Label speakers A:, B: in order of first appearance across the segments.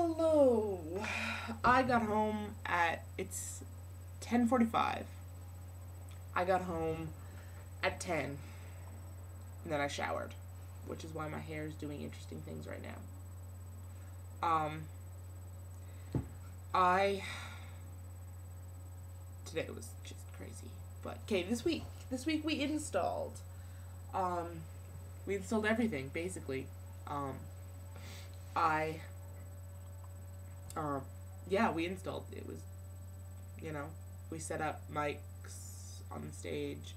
A: Hello. I got home it's 10:45. I got home at 10 and then I showered, which is why my hair is doing interesting things right now. I today was just crazy. But okay, this week we installed everything basically. I yeah, we installed. It was, we set up mics on the stage.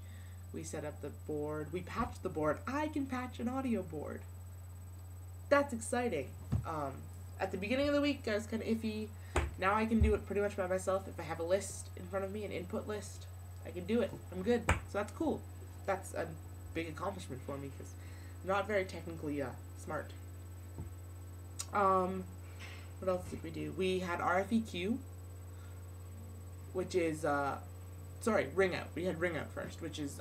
A: We set up the board. We patched the board. I can patch an audio board. That's exciting. At the beginning of the week, I was kind of iffy. Now I can do it pretty much by myself. If I have a list in front of me, an input list, I can do it. I'm good. So that's cool. That's a big accomplishment for me because I'm not very technically smart. What else did we do? We had RFEQ, which is, ring out. We had ring out first, which is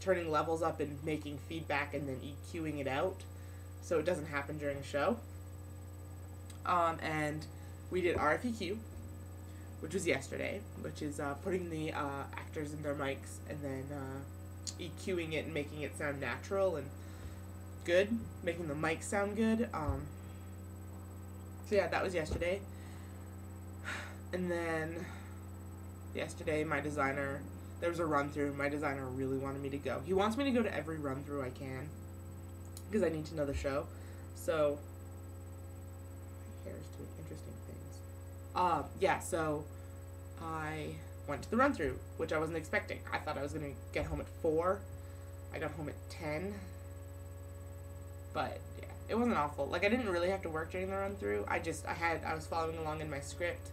A: turning levels up and making feedback and then EQing it out so it doesn't happen during a show. And we did RFEQ, which was yesterday, which is putting the actors in their mics and then EQing it and making it sound natural and good, making the mic sound good. So yeah, that was yesterday. And then yesterday, there was a run-through. My designer really wanted me to go. He wants me to go to every run-through I can because I need to know the show. So my hair is doing interesting things. So I went to the run-through, which I wasn't expecting. I thought I was going to get home at 4. I got home at 10. But yeah, it wasn't awful. Like, I didn't really have to work during the run-through. I was following along in my script,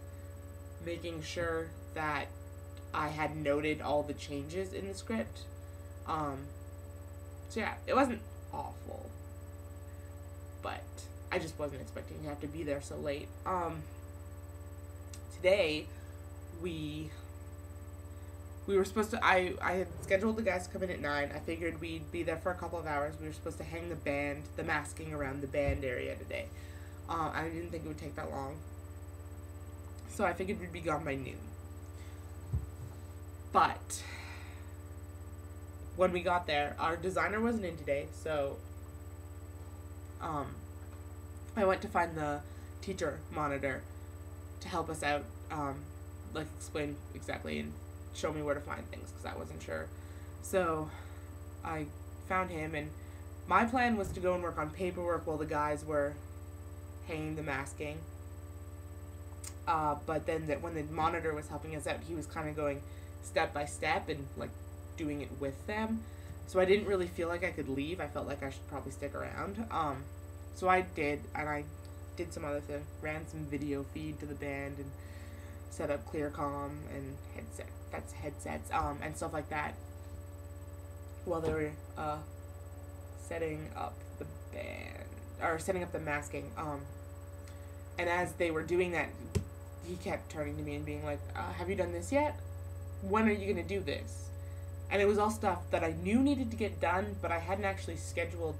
A: making sure that I had noted all the changes in the script. So yeah, it wasn't awful. But I just wasn't expecting to have to be there so late. Today, we were supposed to, I had scheduled the guys to come in at 9. I figured we'd be there for a couple of hours. We were supposed to hang the masking around the band area today. I didn't think it would take that long. So I figured we'd be gone by noon. But when we got there, our designer wasn't in today, so I went to find the teacher monitor to help us out, explain exactly and show me where to find things because I wasn't sure. So I found him, and my plan was to go and work on paperwork while the guys were hanging the masking. But then when the monitor was helping us out, he was kind of going step by step and doing it with them. So I didn't really feel like I could leave. I felt like I should probably stick around. So I did, and I did some other things, ran some video feed to the band and set up ClearCom and headsets, and stuff like that while they were setting up the masking. And as they were doing that, he kept turning to me and being like, have you done this yet? When are you going to do this? And it was all stuff that I knew needed to get done, but I hadn't actually scheduled.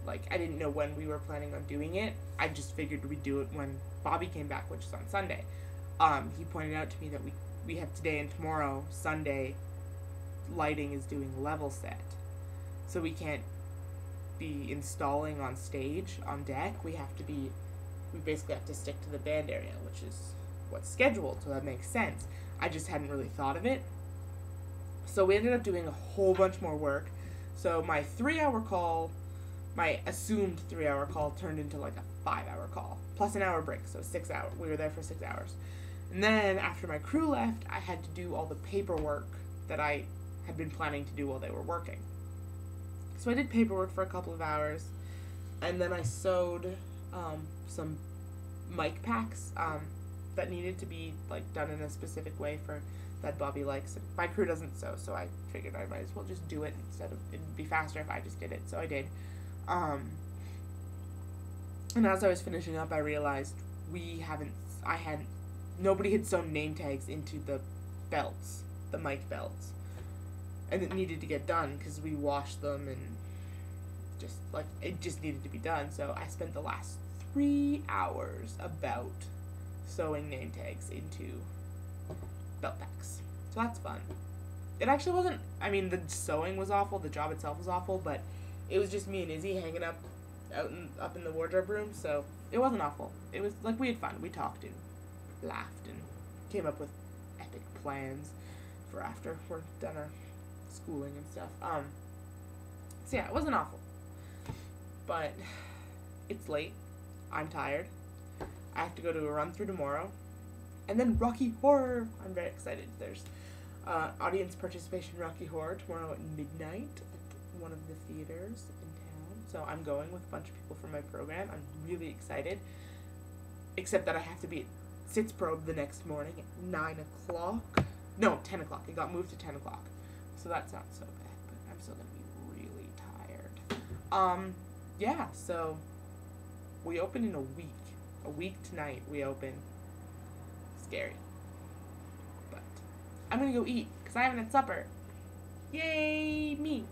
A: I didn't know when we were planning on doing it. I just figured we'd do it when Bobby came back, which is on Sunday. He pointed out to me that we have today and tomorrow, Sunday, lighting is doing level set. So we can't be installing on stage, on deck. We basically have to stick to the band area, which is what's scheduled, so that makes sense. I just hadn't really thought of it. So we ended up doing a whole bunch more work. So my assumed 3-hour call turned into a 5-hour call, plus an hour break, so 6 hours. We were there for 6 hours. And then after my crew left, I had to do all the paperwork that I had been planning to do while they were working. So I did paperwork for a couple of hours, and then I sewed some mic packs that needed to be done in a specific way that Bobby likes. My crew doesn't sew, so I figured I might as well just do it it'd be faster if I just did it, so I did. And as I was finishing up, I realized nobody had sewn name tags into the belts, the mic belts. And it needed to get done because we washed them and it just needed to be done. So I spent the last 3 hours about sewing name tags into belt packs. So that's fun. It actually wasn't, I mean, the sewing was awful, the job itself was awful, but it was just me and Izzy hanging up in the wardrobe room, so it wasn't awful. It was, like, we had fun. We talked and laughed and came up with epic plans for after we're done our schooling and stuff. So yeah, it wasn't awful. But it's late. I'm tired. I have to go to a run through tomorrow. And then Rocky Horror. I'm very excited. There's audience participation Rocky Horror tomorrow at midnight at one of the theaters in town. So I'm going with a bunch of people from my program. I'm really excited. Except that I have to be at Sitz Probe the next morning at 9 o'clock. No, 10 o'clock. It got moved to 10 o'clock. So that's not so bad, but I'm still going to be really tired. Yeah, so we open in a week. A week tonight we open. Scary. But I'm going to go eat because I haven't had supper. Yay, me.